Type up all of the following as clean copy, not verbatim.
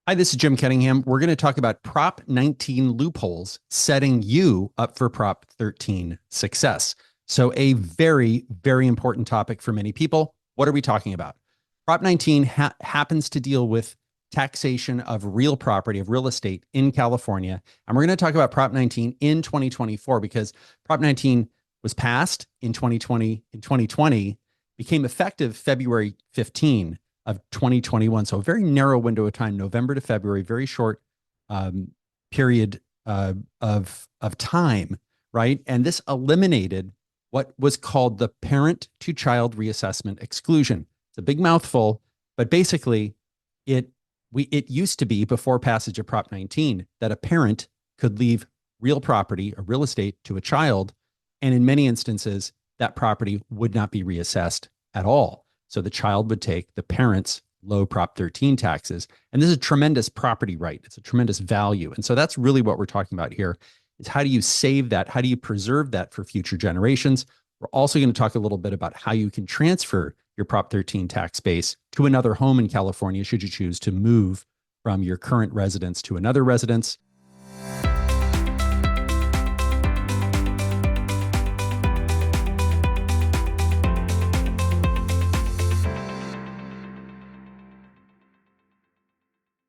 Hi, this is Jim Cunningham. We're going to talk about Prop 19 loopholes, setting you up for Prop 13 success. So, a very, very important topic for many people. What are we talking about? Prop 19 happens to deal with taxation of real property, of real estate in California. And we're going to talk about Prop 19 in 2024 because Prop 19 was passed in 2020, became effective February 15 of 2021. So a very narrow window of time, November to February, very short period of time, right? And this eliminated what was called the parent to child reassessment exclusion. It's a big mouthful, but basically it used to be, before passage of Prop 19, that a parent could leave real property or real estate to a child, and in many instances that property would not be reassessed at all. So the child would take the parent's low Prop 13 taxes. And this is a tremendous property right. It's a tremendous value. And so that's really what we're talking about here, is how do you save that? How do you preserve that for future generations? We're also going to talk a little bit about how you can transfer your Prop 13 tax base to another home in California, should you choose to move from your current residence to another residence.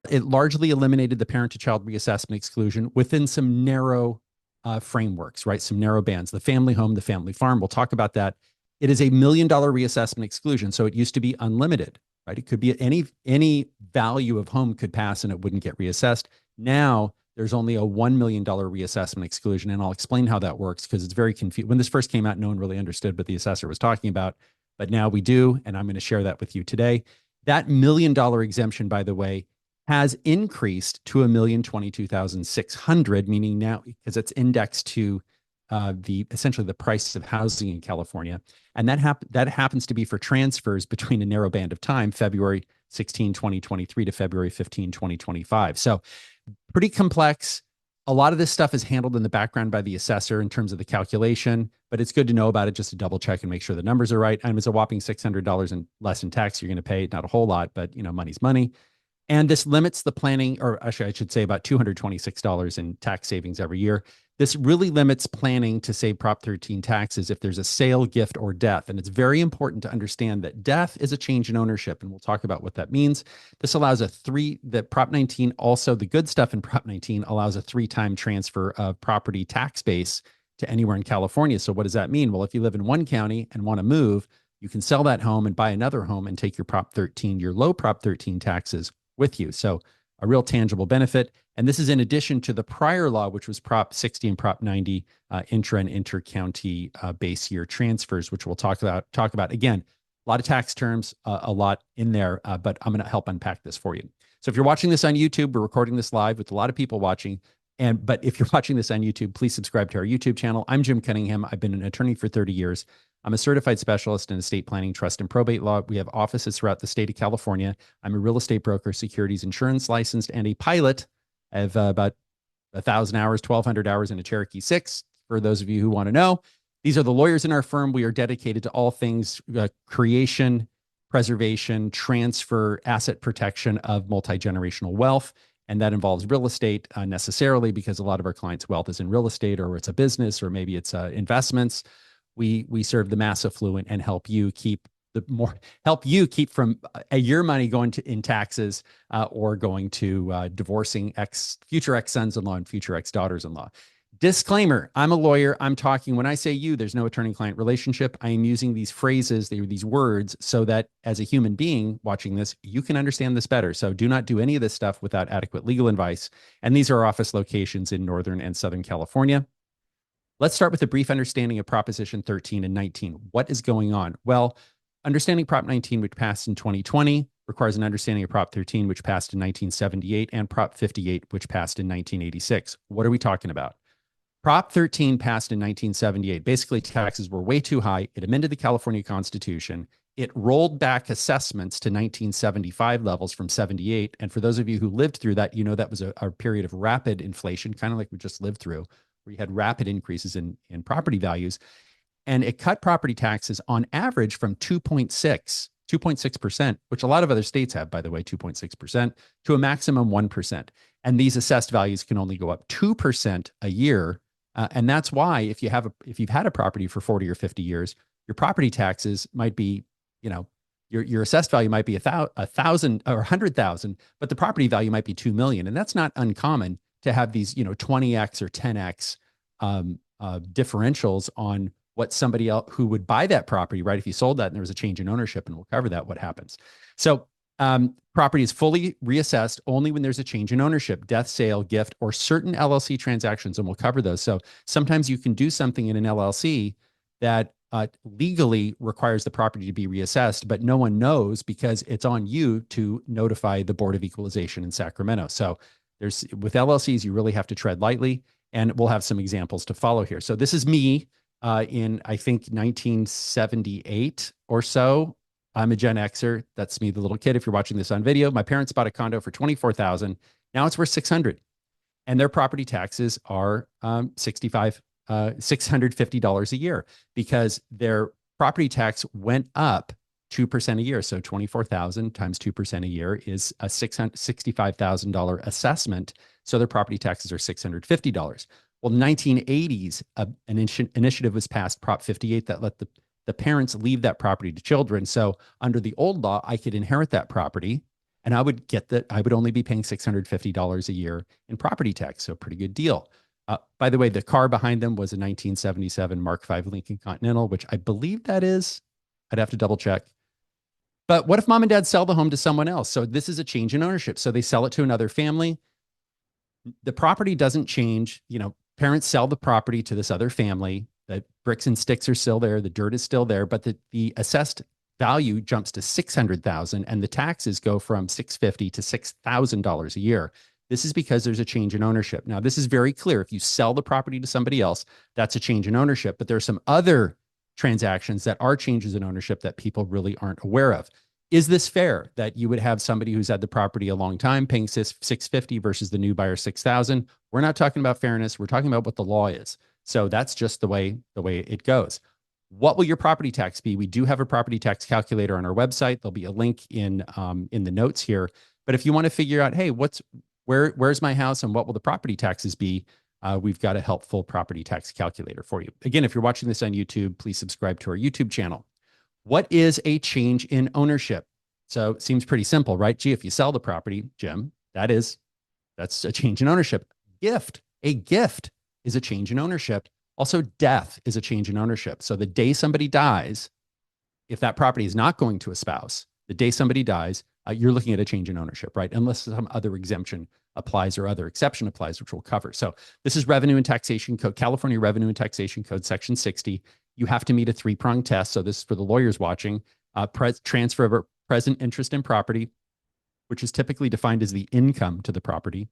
It largely eliminated the parent to child reassessment exclusion within some narrow frameworks, right? Some narrow bands. The family home, the family farm, we'll talk about that. It is $1 million reassessment exclusion. So it used to be unlimited, right? It could be any value of home could pass and it wouldn't get reassessed. Now there's only a $1 million reassessment exclusion. And I'll explain how that works because it's very confusing. When this first came out, no one really understood what the assessor was talking about, but now we do. And I'm going to share that with you today. That $1 million exemption, by the way, has increased to $1,022,600, meaning now, because it's indexed to essentially the price of housing in California. And that happens to be for transfers between a narrow band of time, February 16, 2023 to February 15, 2025. So pretty complex. A lot of this stuff is handled in the background by the assessor in terms of the calculation, but it's good to know about it just to double check and make sure the numbers are right. And it's a whopping $600 and less in tax you're going to pay, not a whole lot, but money's money. And this limits the planning, or actually I should say about $226 in tax savings every year. This really limits planning to save Prop 13 taxes if there's a sale, gift, or death. And it's very important to understand that death is a change in ownership, and we'll talk about what that means. This allows that Prop 19, also the good stuff in Prop 19 allows a 3-time transfer of property tax base to anywhere in California. So what does that mean? Well, if you live in one county and want to move, you can sell that home and buy another home and take your Prop 13, your low Prop 13 taxes with you. So a real tangible benefit. And this is in addition to the prior law, which was Prop 60 and Prop 90, intra and inter-county base year transfers, which we'll talk about. Again, a lot of tax terms, a lot in there, but I'm going to help unpack this for you. So if you're watching this on YouTube, we're recording this live with a lot of people watching. But if you're watching this on YouTube, please subscribe to our YouTube channel. I'm Jim Cunningham. I've been an attorney for 30 years. I'm a certified specialist in estate planning, trust, and probate law. We have offices throughout the state of California. I'm a real estate broker, securities insurance licensed, and a pilot. I have about 1,000 hours, 1,200 hours in a Cherokee 6, for those of you who want to know. These are the lawyers in our firm. We are dedicated to all things creation, preservation, transfer, asset protection of multi-generational wealth. And that involves real estate necessarily, because a lot of our clients' wealth is in real estate, or it's a business, or maybe it's investments. We serve the mass affluent and help you keep from your money going in taxes or going to divorcing future ex-sons-in-law and future ex-daughters-in-law. Disclaimer, I'm a lawyer. I'm talking, when I say you, there's no attorney-client relationship. I am using these phrases, these words, so that as a human being watching this, you can understand this better. So do not do any of this stuff without adequate legal advice. And these are our office locations in Northern and Southern California. Let's start with a brief understanding of Proposition 13 and 19. What is going on? Well, understanding Prop 19, which passed in 2020, requires an understanding of Prop 13, which passed in 1978, and Prop 58, which passed in 1986. What are we talking about? Prop 13 passed in 1978. Basically, taxes were way too high. It amended the California Constitution. It rolled back assessments to 1975 levels from 78. And for those of you who lived through that, that was a period of rapid inflation, kind of like we just lived through, where you had rapid increases in property values. And it cut property taxes on average from 2.6 2.6%, which a lot of other states have, by the way, 2.6%, to a maximum 1%. And these assessed values can only go up 2% a year. And that's why if you've had a property for 40 or 50 years, your property taxes might be, your assessed value might be a thousand or 100,000, but the property value might be 2 million. And that's not uncommon to have these, 20x or 10x differentials on what somebody else who would buy that property, right? If you sold that and there was a change in ownership, and we'll cover that, what happens. So property is fully reassessed only when there's a change in ownership, death, sale, gift, or certain LLC transactions, and we'll cover those. So sometimes you can do something in an LLC that legally requires the property to be reassessed, but no one knows because it's on you to notify the Board of Equalization in Sacramento. So with LLCs, you really have to tread lightly, and we'll have some examples to follow here. So this is me in, I think, 1978 or so. I'm a Gen Xer. That's me, the little kid. If you're watching this on video, my parents bought a condo for $24,000. Now it's worth $600, and their property taxes are $650 a year because their property tax went up 2% a year. So 24,000 times 2% a year is a $65,000 assessment. So their property taxes are $650. Well, in the 1980s, an initiative was passed, Prop 58, that let the parents leave that property to children. So under the old law, I could inherit that property, and I would only be paying $650 a year in property tax. So pretty good deal. By the way, the car behind them was a 1977 Mark V Lincoln Continental, which I believe that is. I'd have to double check. But what if mom and dad sell the home to someone else? So this is a change in ownership. So they sell it to another family. The property doesn't change. Parents sell the property to this other family. The bricks and sticks are still there. The dirt is still there, but the assessed value jumps to $600,000, and the taxes go from $650 to $6,000 a year. This is because there's a change in ownership. Now, this is very clear. If you sell the property to somebody else, that's a change in ownership, but there are some other transactions that are changes in ownership that people really aren't aware of. Is this fair that you would have somebody who's had the property a long time paying $650 versus the new buyer $6,000? We're not talking about fairness. We're talking about what the law is. So that's just the way it goes. What will your property tax be? We do have a property tax calculator on our website. There'll be a link in the notes here. But if you want to figure out, hey, where's my house and what will the property taxes be? We've got a helpful property tax calculator for you. Again, if you're watching this on YouTube, please subscribe to our YouTube channel. What is a change in ownership? So it seems pretty simple, right? Gee, if you sell the property, Jim, that's a change in ownership. A gift is a change in ownership. Also, death is a change in ownership. So the day somebody dies, if that property is not going to a spouse, the day somebody dies, you're looking at a change in ownership, right? Unless some other exemption applies or other exception applies, which we'll cover. So this is Revenue and Taxation Code, California Revenue and Taxation Code, Section 60. You have to meet a 3-pronged test. So this is for the lawyers watching. Transfer of present interest in property, which is typically defined as the income to the property,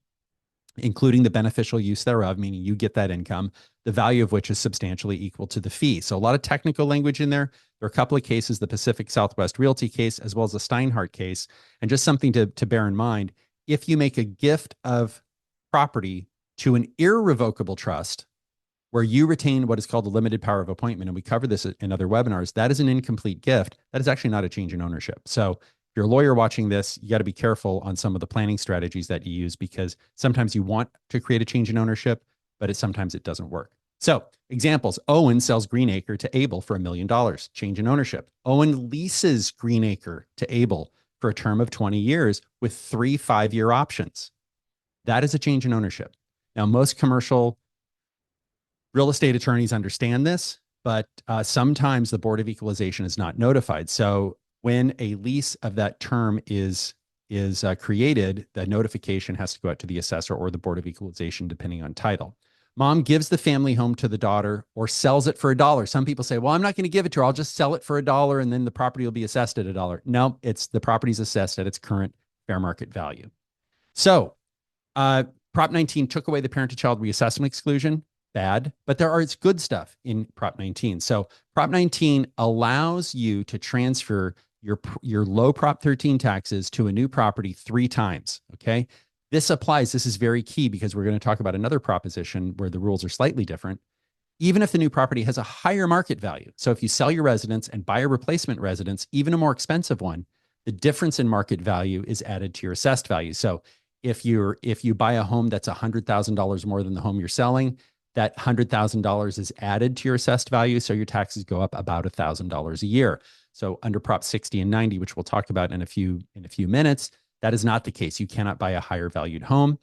including the beneficial use thereof, meaning you get that income, the value of which is substantially equal to the fee. So a lot of technical language in there. There are a couple of cases, the Pacific Southwest Realty case, as well as the Steinhardt case. And just something to bear in mind, if you make a gift of property to an irrevocable trust, where you retain what is called the limited power of appointment, and we cover this in other webinars, that is an incomplete gift. That is actually not a change in ownership. So if you're a lawyer watching this, you got to be careful on some of the planning strategies that you use, because sometimes you want to create a change in ownership, but sometimes it doesn't work. So examples: Owen sells Greenacre to Abel for $1 million, change in ownership. Owen leases Greenacre to Abel for a term of 20 years with 3 5-year options. That is a change in ownership. Now, most commercial real estate attorneys understand this, but sometimes the Board of Equalization is not notified. So when a lease of that term is created, the notification has to go out to the assessor or the Board of Equalization, depending on title. Mom gives the family home to the daughter or sells it for $1. Some people say, well, I'm not going to give it to her. I'll just sell it for $1 and then the property will be assessed at $1. No, the property's assessed at its current fair market value. So Prop 19 took away the parent-to-child reassessment exclusion. Bad, but it's good stuff in Prop 19. So Prop 19 allows you to transfer your low Prop 13 taxes to a new property 3 times, okay? This is very key because we're going to talk about another proposition where the rules are slightly different. even if the new property has a higher market value. So if you sell your residence and buy a replacement residence, even a more expensive one, the difference in market value is added to your assessed value. So if you buy a home that's $100,000 more than the home you're selling, that $100,000 is added to your assessed value. So your taxes go up about $1,000 a year. So under Prop 60 and 90, which we'll talk about in a few minutes, that is not the case. You cannot buy a higher valued home.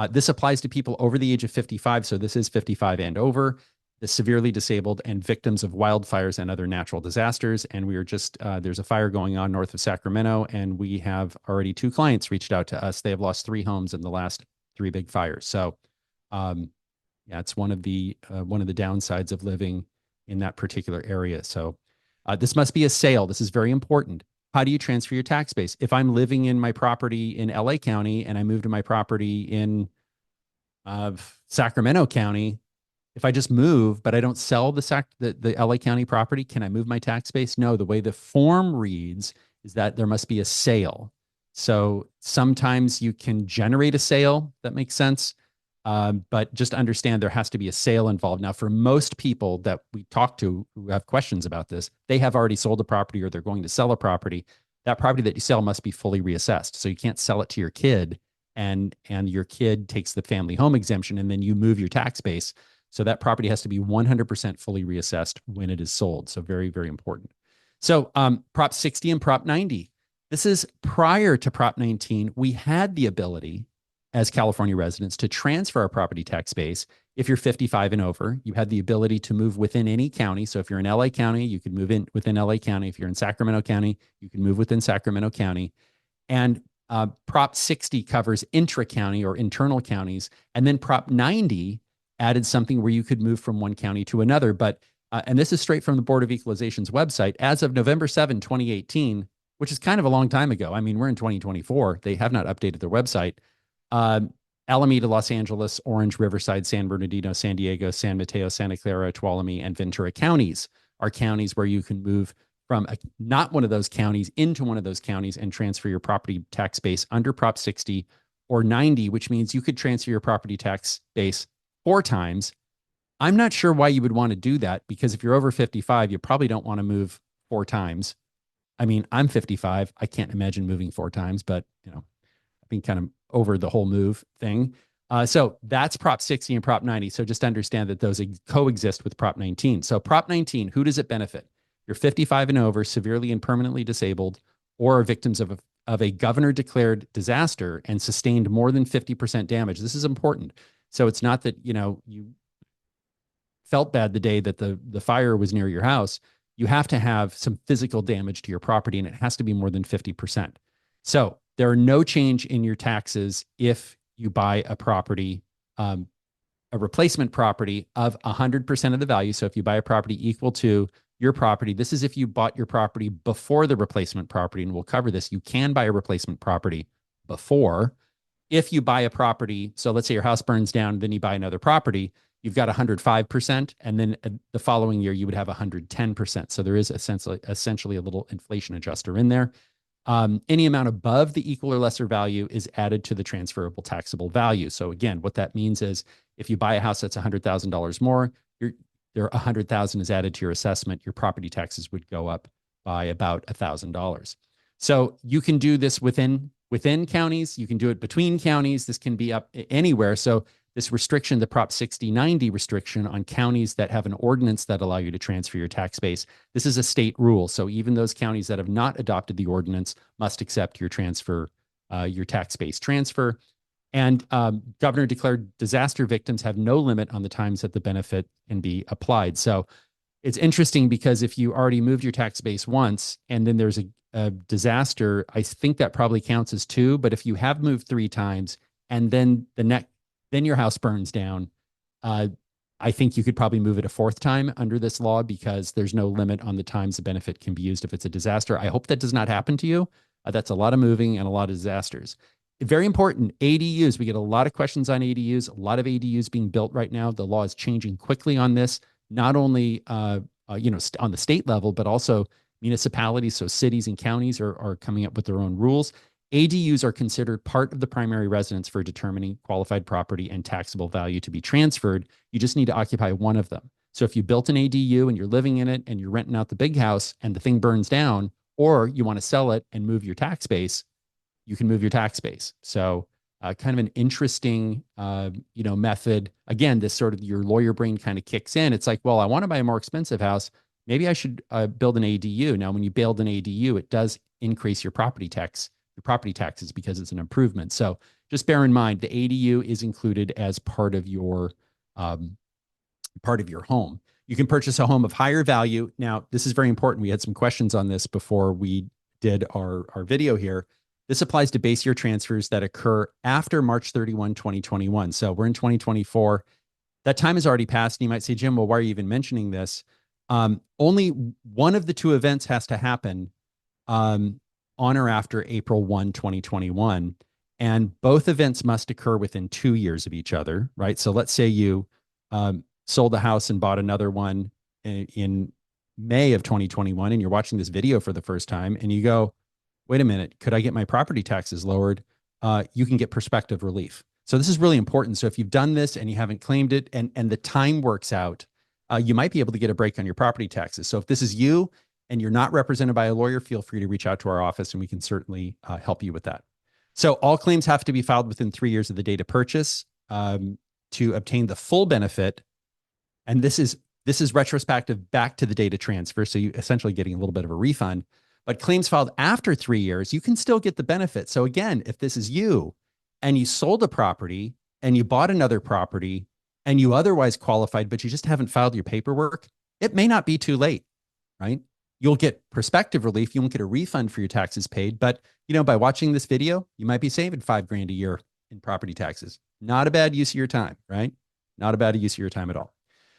This applies to people over the age of 55. So this is 55 and over, the severely disabled, and victims of wildfires and other natural disasters. And we are just, there's a fire going on north of Sacramento, and we have already 2 clients reached out to us. They have lost 3 homes in the last 3 big fires. So yeah, it's one of the downsides of living in that particular area. So this must be a sale. This is very important. How do you transfer your tax base? If I'm living in my property in LA County and I move to my property in Sacramento County, if I just move, but I don't sell the LA County property, can I move my tax base? No, the way the form reads is that there must be a sale. So sometimes you can generate a sale. That makes sense. But just understand there has to be a sale involved. Now, for most people that we talk to who have questions about this, they have already sold a property or they're going to sell a property. That property that you sell must be fully reassessed. So you can't sell it to your kid and your kid takes the family home exemption and then you move your tax base. So that property has to be 100% fully reassessed when it is sold. So very, very important. So Prop 60 and Prop 90. This is prior to Prop 19. We had the ability as California residents to transfer our property tax base. If you're 55 and over, you had the ability to move within any county. So if you're in LA County, you could move in within LA County. If you're in Sacramento County, you can move within Sacramento County. And Prop 60 covers intra-county or internal counties. And then Prop 90 added something where you could move from one county to another. But, and this is straight from the Board of Equalization's website, as of November 7, 2018, which is kind of a long time ago. I mean, we're in 2024. They have not updated their website. Alameda, Los Angeles, Orange, Riverside, San Bernardino, San Diego, San Mateo, Santa Clara, Tuolumne, and Ventura counties are counties where you can move from not one of those counties into one of those counties and transfer your property tax base under Prop 60 or 90, which means you could transfer your property tax base 4 times. I'm not sure why you would want to do that, because if you're over 55, you probably don't want to move 4 times. I mean, I'm 55. I can't imagine moving 4 times, but I've been kind of over the whole move thing. So that's Prop 60 and Prop 90. So just understand that those coexist with Prop 19. So Prop 19, who does it benefit? You're 55 and over, severely and permanently disabled, or are victims of a governor-declared disaster and sustained more than 50% damage. This is important. So it's not that, you felt bad the day that the fire was near your house. You have to have some physical damage to your property, and it has to be more than 50%. So there are no change in your taxes if you buy a property, a replacement property of 100% of the value. So if you buy a property equal to your property, this is if you bought your property before the replacement property, and we'll cover this. You can buy a replacement property before. If you buy a property, so let's say your house burns down, then you buy another property, you've got 105%, and then the following year you would have 110%. So there is essentially a little inflation adjuster in there. Any amount above the equal or lesser value is added to the transferable taxable value. So again, what that means is if you buy a house that's $100,000 more, there $100,000 is added to your assessment. Your property taxes would go up by about $1,000. So you can do this within counties. You can do it between counties. This can be up anywhere. So this restriction, the Prop 6090 restriction on counties that have an ordinance that allow you to transfer your tax base, this is a state rule. So even those counties that have not adopted the ordinance must accept your transfer, your tax base transfer. And governor declared disaster victims have no limit on the times that the benefit can be applied. So it's interesting because if you already moved your tax base once and then there's a disaster, I think that probably counts as 2. But if you have moved 3 times and then then your house burns down, I think you could probably move it a 4th time under this law because there's no limit on the times the benefit can be used if it's a disaster. I hope that does not happen to you. That's a lot of moving and a lot of disasters. Very important, ADUs. We get a lot of questions on ADUs, a lot of ADUs being built right now. The law is changing quickly on this, not only on the state level, but also municipalities. So cities and counties are coming up with their own rules. ADUs are considered part of the primary residence for determining qualified property and taxable value to be transferred. You just need to occupy one of them. So if you built an ADU and you're living in it and you're renting out the big house and the thing burns down, or you want to sell it and move your tax base, you can move your tax base. So kind of an interesting, method. Again, this sort of your lawyer brain kind of kicks in. It's like, well, I want to buy a more expensive house. Maybe I should build an ADU. Now, when you build an ADU, it does increase your property taxes because it's an improvement. So just bear in mind, the ADU is included as part of your home. You can purchase a home of higher value. Now, this is very important. We had some questions on this before we did our video here. This applies to base year transfers that occur after March 31, 2021. So we're in 2024. That time has already passed. And you might say, Jim, well, why are you even mentioning this? Only one of the two events has to happen on or after April 1, 2021. And both events must occur within 2 years of each other, right? So let's say you sold a house and bought another one in May of 2021, and you're watching this video for the first time, and you go, wait a minute, could I get my property taxes lowered? You can get prospective relief. So this is really important. So if you've done this and you haven't claimed it and the time works out, you might be able to get a break on your property taxes. So if this is you and you're not represented by a lawyer, feel free to reach out to our office and we can certainly help you with that. So all claims have to be filed within 3 years of the date of purchase to obtain the full benefit. And this is retrospective back to the date of transfer. So you essentially getting a little bit of a refund. But claims filed after 3 years, you can still get the benefit. So again, if this is you and you sold a property and you bought another property and you otherwise qualified, but you just haven't filed your paperwork, it may not be too late, right? You'll get prospective relief. You won't get a refund for your taxes paid. But by watching this video, you might be saving $5,000 a year in property taxes. Not a bad use of your time, right? Not a bad use of your time at all.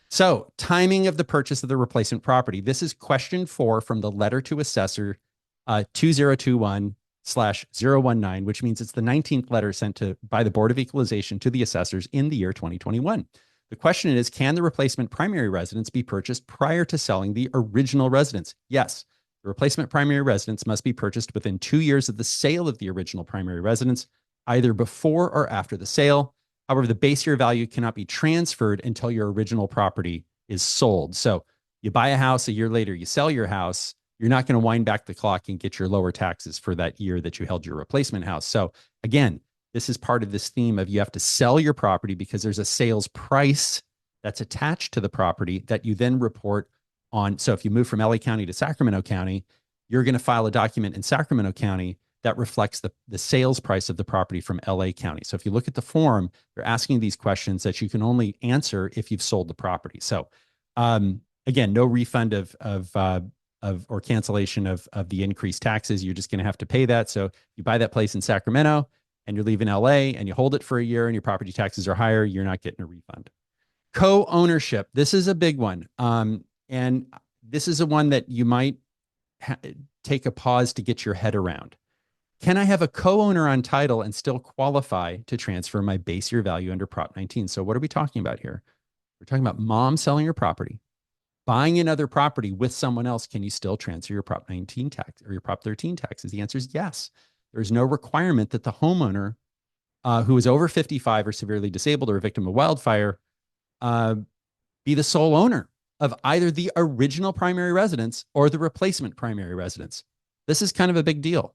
So timing of the purchase of the replacement property. This is question 4 from the letter to assessor 2021/019, which means it's the 19th letter sent by the Board of Equalization to the assessors in the year 2021. The question is, can the replacement primary residence be purchased prior to selling the original residence? Yes. The replacement primary residence must be purchased within 2 years of the sale of the original primary residence, either before or after the sale. However, the base year value cannot be transferred until your original property is sold. So you buy a house, a year later, you sell your house, you're not going to wind back the clock and get your lower taxes for that year that you held your replacement house. So again, this is part of this theme of you have to sell your property because there's a sales price that's attached to the property that you then report on. So if you move from LA County to Sacramento County, you're going to file a document in Sacramento County that reflects the sales price of the property from LA County. So if you look at the form, they're asking these questions that you can only answer if you've sold the property. So again, no refund or cancellation of the increased taxes. You're just going to have to pay that. So you buy that place in Sacramento and you're leaving LA and you hold it for a year and your property taxes are higher, you're not getting a refund. Co-ownership. This is a big one. And this is a one that you might take a pause to get your head around. Can I have a co-owner on title and still qualify to transfer my base year value under Prop 19? So what are we talking about here? We're talking about mom selling her property, buying another property with someone else. Can you still transfer your Prop 19 tax or your Prop 13 taxes? The answer is yes. There's no requirement that the homeowner who is over 55 or severely disabled or a victim of wildfire be the sole owner of either the original primary residence or the replacement primary residence. This is kind of a big deal.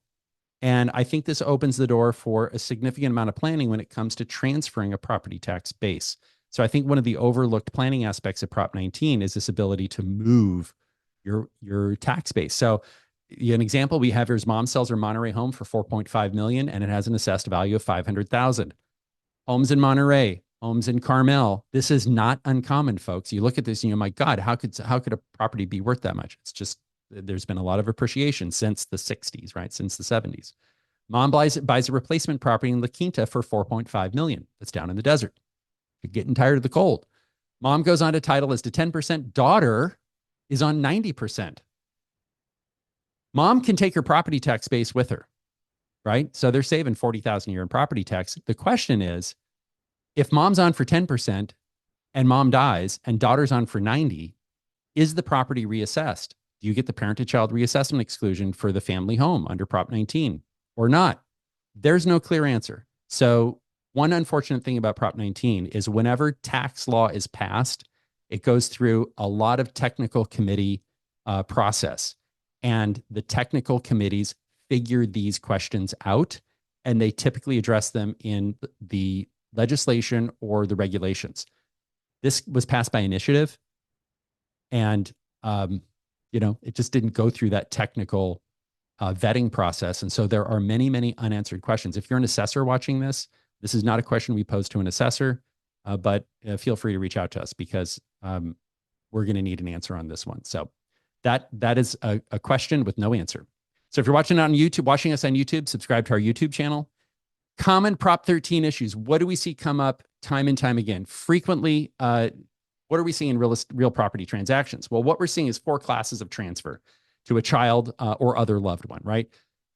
And I think this opens the door for a significant amount of planning when it comes to transferring a property tax base. So I think one of the overlooked planning aspects of Prop 19 is this ability to move your tax base. So an example we have here is mom sells her Monterey home for $4.5 million and it has an assessed value of $500,000. Homes in Monterey, homes in Carmel. This is not uncommon, folks. You look at this and you're like, God, how could a property be worth that much? It's just, there's been a lot of appreciation since the 60s, right? Since the 70s. Mom buys a replacement property in La Quinta for $4.5 million. That's down in the desert. You're getting tired of the cold. Mom goes on to title as to 10%. Daughter is on 90%. Mom can take her property tax base with her, right? So they're saving $40,000 a year in property tax. The question is, if mom's on for 10% and mom dies and daughter's on for 90, is the property reassessed? Do you get the parent-to-child reassessment exclusion for the family home under Prop 19 or not? There's no clear answer. So one unfortunate thing about Prop 19 is whenever tax law is passed, It goes through a lot of technical committee process. And the technical committees figure these questions out, and they typically address them in the legislation or the regulations. This was passed by initiative, and it just didn't go through that technical vetting process. And so there are many, many unanswered questions. If you're an assessor watching this, this is not a question we pose to an assessor, but feel free to reach out to us because we're going to need an answer on this one. So that is a question with no answer. So if you're watching us on YouTube, subscribe to our YouTube channel. Common Prop 13 issues. What do we see come up time and time again? Frequently, what are we seeing in real property transactions? Well, what we're seeing is 4 classes of transfer to a child or other loved one, right?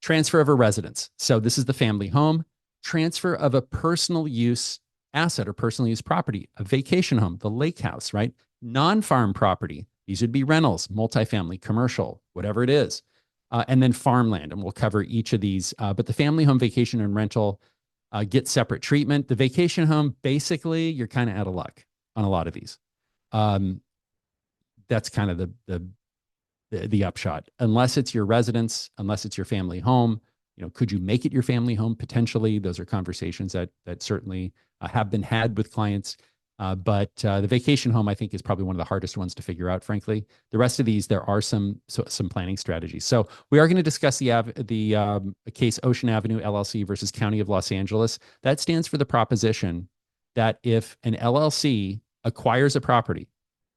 Transfer of a residence. So this is the family home. Transfer of a personal use asset or personal use property, a vacation home, the lake house, right? Non-farm property. These would be rentals, multifamily, commercial, whatever it is. And then farmland, and we'll cover each of these. But the family home, vacation, and rental get separate treatment. The vacation home, basically, you're kind of out of luck on a lot of these. That's kind of the upshot. Unless it's your residence, unless it's your family home, could you make it your family home? Potentially, those are conversations that certainly have been had with clients. But the vacation home, I think, is probably one of the hardest ones to figure out, frankly. The rest of these, there are some planning strategies. So we are going to discuss the case Ocean Avenue LLC versus County of Los Angeles. That stands for the proposition that if an LLC acquires a property,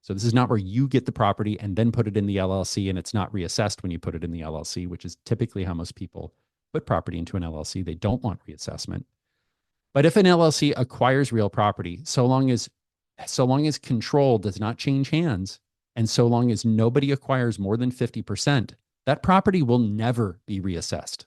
so this is not where you get the property and then put it in the LLC, and it's not reassessed when you put it in the LLC, which is typically how most people put property into an LLC. They don't want reassessment. But if an LLC acquires real property, so long as control does not change hands, and so long as nobody acquires more than 50%, that property will never be reassessed.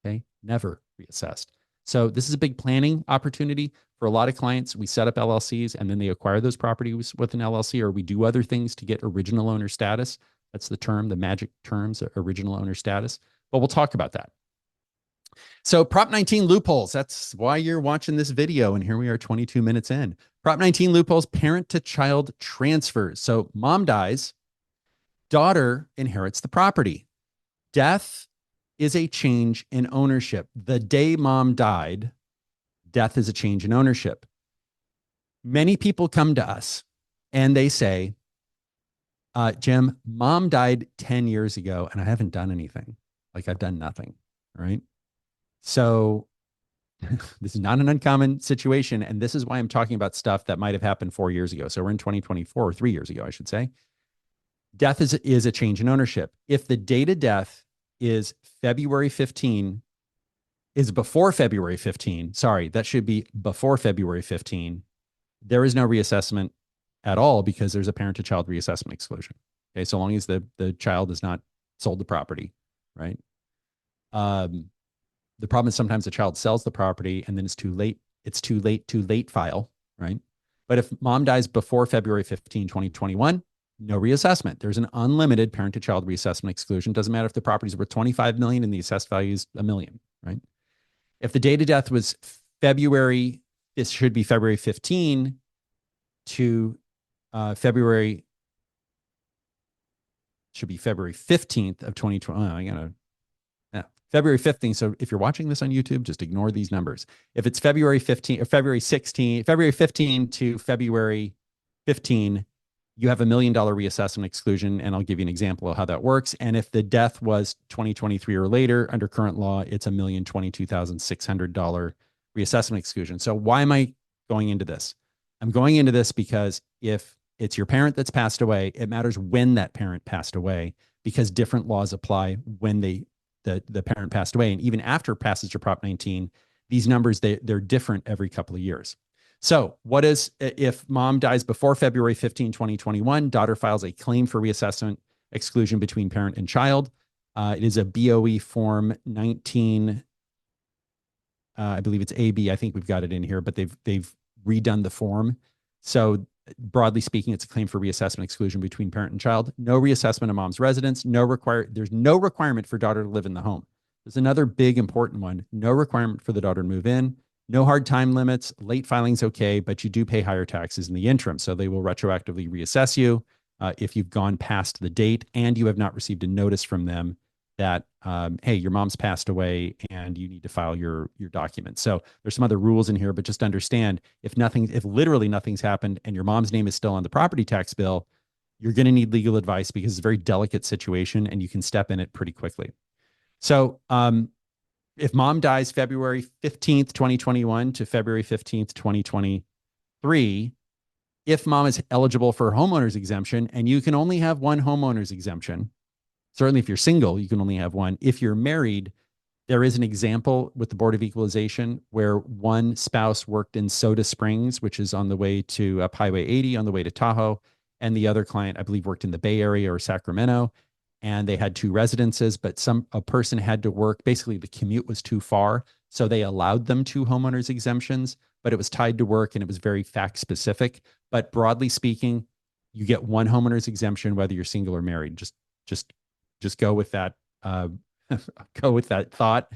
Okay, never reassessed. So this is a big planning opportunity for a lot of clients. We set up LLCs and then they acquire those properties with an LLC, or we do other things to get original owner status. That's the term, the magic terms, original owner status. But we'll talk about that. So Prop 19 loopholes, that's why you're watching this video. And here we are 22 minutes in. Prop 19 loopholes, parent to child transfers. So mom dies, daughter inherits the property. Death is a change in ownership. The day mom died, death is a change in ownership. Many people come to us and they say, Jim, mom died 10 years ago and I haven't done anything. Like I've done nothing, right? So this is not an uncommon situation. And this is why I'm talking about stuff that might have happened 4 years ago. So we're in 2024, or 3 years ago, I should say. Death is a change in ownership. If the date of death is February 15, is before February 15, sorry, that should be before February 15, there is no reassessment at all because there's a parent to child reassessment exclusion. Okay, so long as the child has not sold the property, right? The problem is sometimes the child sells the property and then it's too late. It's too late file, right? But if mom dies before February 15, 2021, no reassessment. There's an unlimited parent to child reassessment exclusion. Doesn't matter if the property's worth 25 million and the assessed value is $1 million, right? If the date of death was February, this should be February 15 to February 15th of 2020. February 15th. So if you're watching this on YouTube, just ignore these numbers. If it's February 15 or February 15 to February 15, you have $1 million reassessment exclusion. And I'll give you an example of how that works. And if the death was 2023 or later, under current law, it's $1,022,600 reassessment exclusion. So why am I going into this? I'm going into this because if it's your parent that's passed away, it matters when that parent passed away because different laws apply when the parent passed away. And even after passage of Prop 19, these numbers, they're different every couple of years. So what is, if mom dies before February 15, 2021, daughter files a claim for reassessment exclusion between parent and child. It is a BOE form 19, I believe it's AB. I think we've got it in here, but they've redone the form. So broadly speaking, it's a claim for reassessment exclusion between parent and child. No reassessment of mom's residence. There's no requirement for daughter to live in the home. There's another big important one. No requirement for the daughter to move in. No hard time limits. Late filing's okay, but you do pay higher taxes in the interim. So they will retroactively reassess you if you've gone past the date and you have not received a notice from them that, hey, your mom's passed away and you need to file your documents. So there's some other rules in here, but just understand if literally nothing's happened and your mom's name is still on the property tax bill, you're going to need legal advice because it's a very delicate situation and you can step in it pretty quickly. So, if mom dies February 15th, 2021 to February 15th, 2023, if mom is eligible for homeowner's exemption, and you can only have one homeowner's exemption, certainly if you're single, you can only have one. If you're married, there is an example with the Board of Equalization where one spouse worked in Soda Springs, which is on the way to up Highway 80, on the way to Tahoe, and the other client, I believe, worked in the Bay Area or Sacramento, and they had two residences, but a person had to work. Basically, the commute was too far, so they allowed them two homeowners exemptions, but it was tied to work and it was very fact specific. But broadly speaking, you get one homeowner's exemption whether you're single or married. Just go with that. Go with that thought.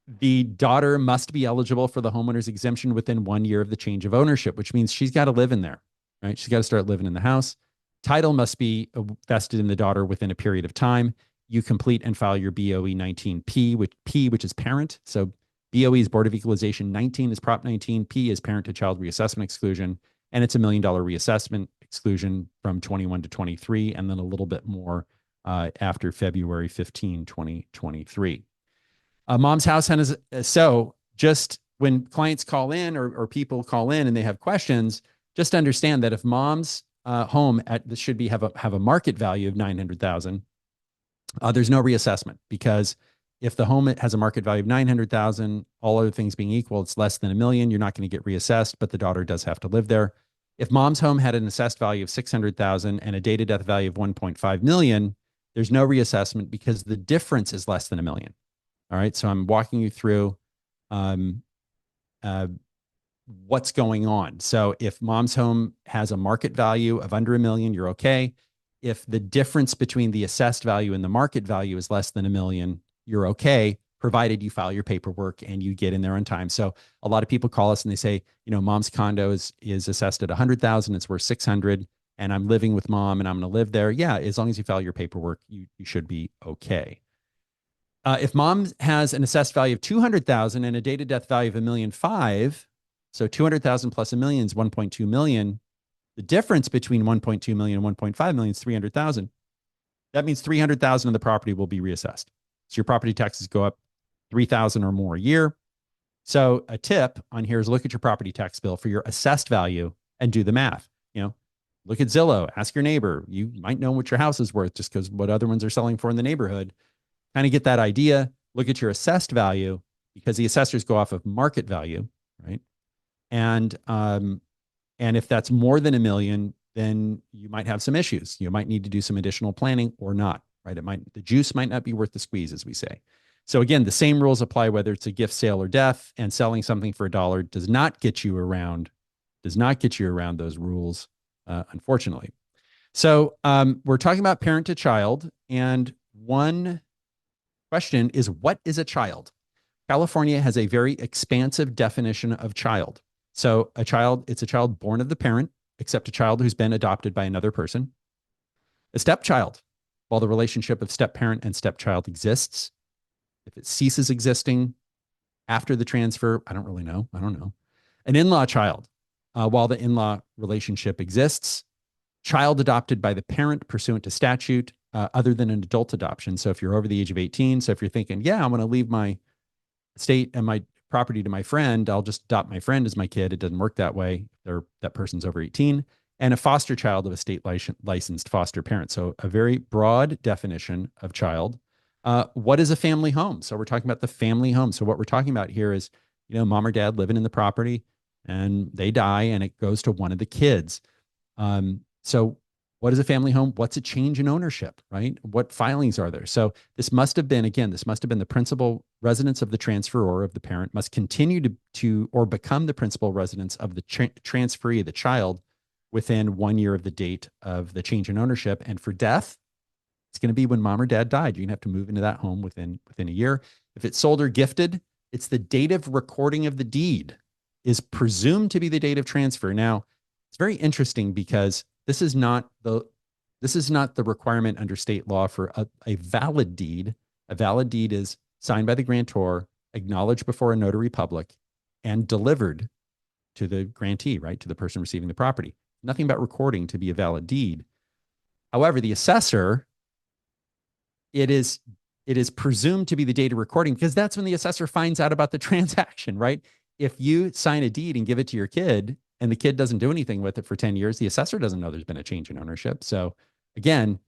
The daughter must be eligible for the homeowner's exemption within 1 year of the change of ownership, which means she's got to live in there, right? She's got to start living in the house. Title must be vested in the daughter within a period of time. You complete and file your BOE 19P, which is parent. So BOE is Board of Equalization, 19 is Prop 19, P is Parent to Child Reassessment Exclusion, and it's $1 million reassessment exclusion from 21 to 23, and then a little bit more after February 15, 2023. Mom's house has, so just when clients call in or people call in and they have questions, just understand that if mom's home this should have a market value of 900,000. There's no reassessment because if the home has a market value of 900,000, all other things being equal, it's less than $1 million. You're not going to get reassessed, but the daughter does have to live there. If mom's home had an assessed value of 600,000 and a dated death value of 1.5 million, there's no reassessment because the difference is less than $1 million. All right. So I'm walking you through what's going on. So if mom's home has a market value of under $1 million, you're okay. If the difference between the assessed value and the market value is less than $1 million, you're okay, provided you file your paperwork and you get in there on time. So a lot of people call us and they say, mom's condo is assessed at 100,000, it's worth 600, and I'm living with mom and I'm going to live there. Yeah, as long as you file your paperwork, you should be okay. If mom has an assessed value of 200,000 and a dated death value of $1.5 million, so 200,000 plus $1 million is 1.2 million. The difference between 1.2 million and 1.5 million is 300,000. That means 300,000 of the property will be reassessed. So your property taxes go up 3,000 or more a year. So a tip on here is look at your property tax bill for your assessed value and do the math. Look at Zillow, ask your neighbor. You might know what your house is worth just because what other ones are selling for in the neighborhood. Kind of get that idea. Look at your assessed value because the assessors go off of market value, right? And if that's more than $1 million, then you might have some issues. You might need to do some additional planning or not, right? The juice might not be worth the squeeze, as we say. So again, the same rules apply whether it's a gift, sale, or death, and selling something for $1 does not get you around those rules, unfortunately. So we're talking about parent to child, and one question is, what is a child? California has a very expansive definition of child. So it's a child born of the parent, except a child who's been adopted by another person. A stepchild, while the relationship of step-parent and stepchild exists. If it ceases existing after the transfer, I don't really know. I don't know. An in-law child, while the in-law relationship exists. Child adopted by the parent pursuant to statute, other than an adult adoption. So if you're over the age of 18, so if you're thinking, yeah, I'm going to leave my estate and my property to my friend, I'll just adopt my friend as my kid. It doesn't work that way. That person's over 18. And a foster child of a state licensed foster parent. So a very broad definition of child. What is a family home? So we're talking about the family home. So what we're talking about here is, mom or dad living in the property and they die and it goes to one of the kids. So what is a family home? What's a change in ownership, right? What filings are there? So this must have been the principal residence of the transferor of the parent must continue to or become the principal residence of the transferee, the child, within 1 year of the date of the change in ownership. And for death, it's going to be when mom or dad died. You're going to have to move into that home within a year. If it's sold or gifted, It's the date of recording of the deed is presumed to be the date of transfer. Now, it's very interesting because this is not the requirement under state law for a valid deed. A valid deed is signed by the grantor, acknowledged before a notary public, and delivered to the grantee, right, to the person receiving the property. Nothing about recording to be a valid deed. However, the assessor, it is presumed to be the date of recording because that's when the assessor finds out about the transaction, right? If you sign a deed and give it to your kid and the kid doesn't do anything with it for 10 years, the assessor doesn't know there's been a change in ownership. So again,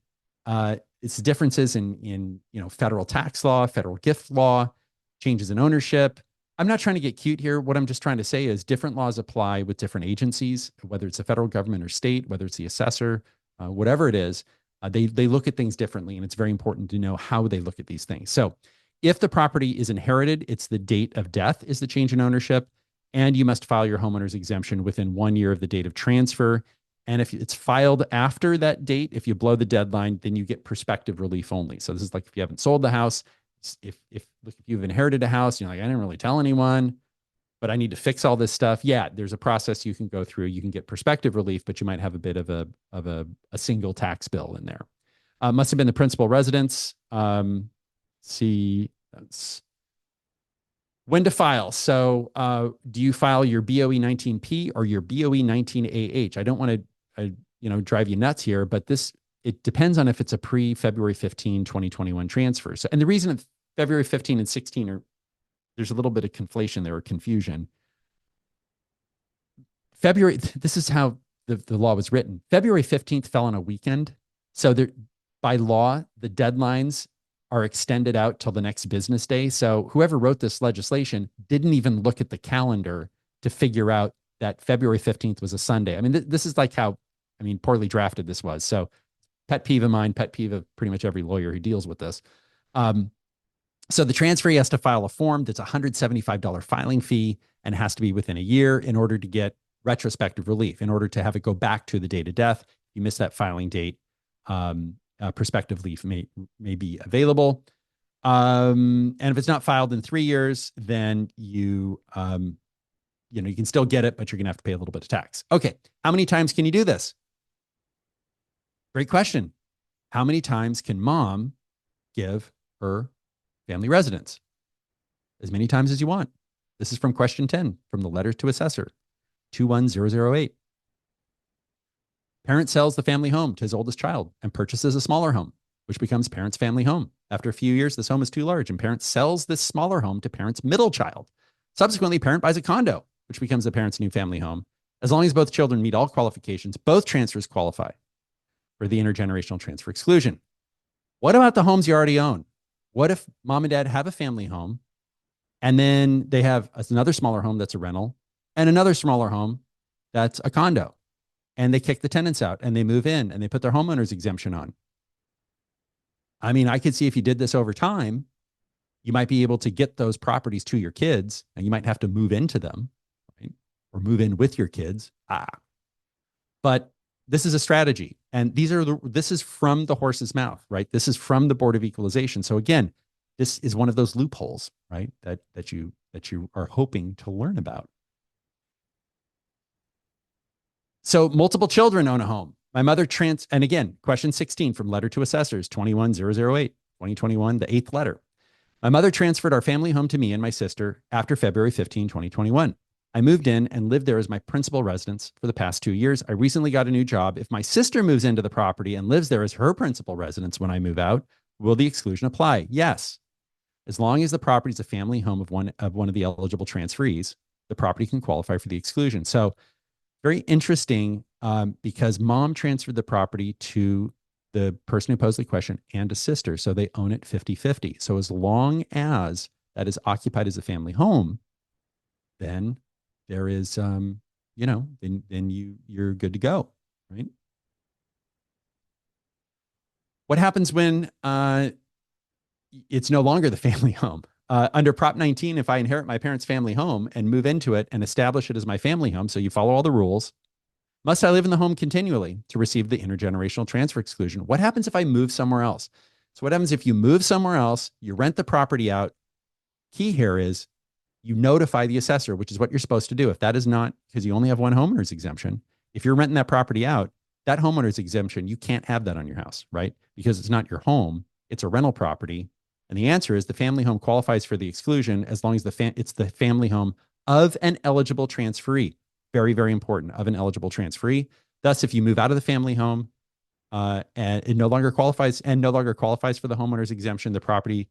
it's differences in federal tax law, federal gift law, changes in ownership. I'm not trying to get cute here. What I'm just trying to say is different laws apply with different agencies, whether it's the federal government or state, whether it's the assessor, whatever it is. They look at things differently, and it's very important to know how they look at these things. So if the property is inherited, it's the date of death is the change in ownership, and you must file your homeowner's exemption within 1 year of the date of transfer. And if it's filed after that date, if you blow the deadline, then you get prospective relief only. So this is like if you haven't sold the house, if you've inherited a house, you're like, I didn't really tell anyone, but I need to fix all this stuff. Yeah, there's a process you can go through. You can get prospective relief, but you might have a bit of a single tax bill in there. Must have been the principal residence. See, that's when to file. So do you file your BOE 19P or your BOE 19AH? I don't want to drive you nuts here, but it depends on if it's a pre-February 15, 2021 transfer. So, and the reason February 15 and 16 there's a little bit of conflation there or confusion. This is how the law was written. February 15th fell on a weekend. So by law, the deadlines are extended out till the next business day. So whoever wrote this legislation didn't even look at the calendar to figure out that February 15th was a Sunday. I mean, this is like how, poorly drafted this was. So pet peeve of mine, pet peeve of pretty much every lawyer who deals with this. So the transferee has to file a form that's a $175 filing fee and has to be within a year in order to get retrospective relief, in order to have it go back to the date of death. If you miss that filing date, prospective relief may be available. And if it's not filed in 3 years, then you can still get it, but you're going to have to pay a little bit of tax. Okay. How many times can you do this? Great question. How many times can mom give her family residence? As many times as you want. This is from question 10 from the letter to assessor 21008. Parent sells the family home to his oldest child and purchases a smaller home, which becomes parent's family home. After a few years, this home is too large and parent sells this smaller home to parent's middle child. Subsequently, parent buys a condo, which becomes the parent's new family home. As long as both children meet all qualifications, both transfers qualify for the intergenerational transfer exclusion. What about the homes you already own? What if mom and dad have a family home and then they have another smaller home that's a rental and another smaller home that's a condo, and they kick the tenants out and they move in and they put their homeowner's exemption on? I could see if you did this over time, you might be able to get those properties to your kids, and you might have to move into them, right? Or move in with your kids. But this is a strategy. And this is from the horse's mouth, right? This is from the Board of Equalization. So again, this is one of those loopholes, right? That you are hoping to learn about. So multiple children own a home. My mother and again, question 16 from letter to assessors 21008, 2021, the 8th letter. My mother transferred our family home to me and my sister after February 15, 2021. I moved in and lived there as my principal residence for the past 2 years. I recently got a new job. If my sister moves into the property and lives there as her principal residence when I move out, will the exclusion apply? Yes. As long as the property is a family home of one of the eligible transferees, the property can qualify for the exclusion. So very interesting, because mom transferred the property to the person who posed the question and a sister. So they own it 50-50. So as long as that is occupied as a family home, then there is, then you're good to go, right? What happens when it's no longer the family home? Under Prop 19, if I inherit my parents' family home and move into it and establish it as my family home, so you follow all the rules, must I live in the home continually to receive the intergenerational transfer exclusion? What happens if I move somewhere else? So what happens if you move somewhere else, you rent the property out? Key here is you notify the assessor, which is what you're supposed to do. If that is not, because you only have one homeowner's exemption, if you're renting that property out, that homeowner's exemption, you can't have that on your house, right? Because it's not your home, it's a rental property. And the answer is the family home qualifies for the exclusion as long as it's the family home of an eligible transferee. Very, very important, of an eligible transferee. Thus, if you move out of the family home and it no longer qualifies for the homeowner's exemption, the property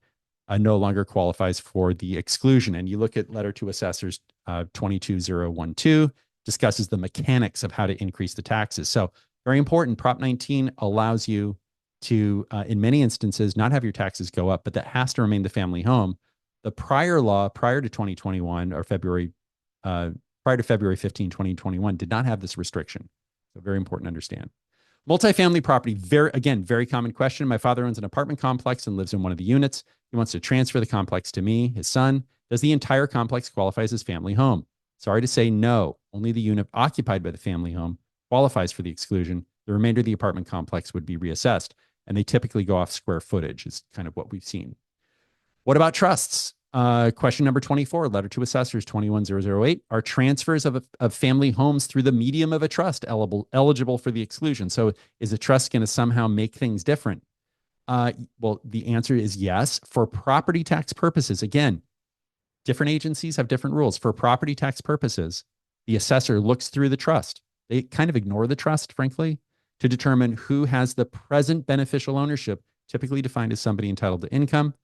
no longer qualifies for the exclusion. And you look at letter to assessors 22012, discusses the mechanics of how to increase the taxes. So very important. Prop 19 allows you to, in many instances, not have your taxes go up, but that has to remain the family home. The prior law, prior to 2021 or prior to February 15, 2021, did not have this restriction. So very important to understand. Multifamily property, very common question. My father owns an apartment complex and lives in one of the units. He wants to transfer the complex to me, his son. Does the entire complex qualify as his family home? Sorry to say no. Only the unit occupied by the family home qualifies for the exclusion. The remainder of the apartment complex would be reassessed, and they typically go off square footage is kind of what we've seen. What about trusts? Question number 24, letter to assessors 21008. Are transfers of family homes through the medium of a trust eligible for the exclusion? So is a trust going to somehow make things different? Well, the answer is yes. For property tax purposes, again, different agencies have different rules. For property tax purposes, the assessor looks through the trust. They kind of ignore the trust, frankly, to determine who has the present beneficial ownership, typically defined as somebody entitled to income.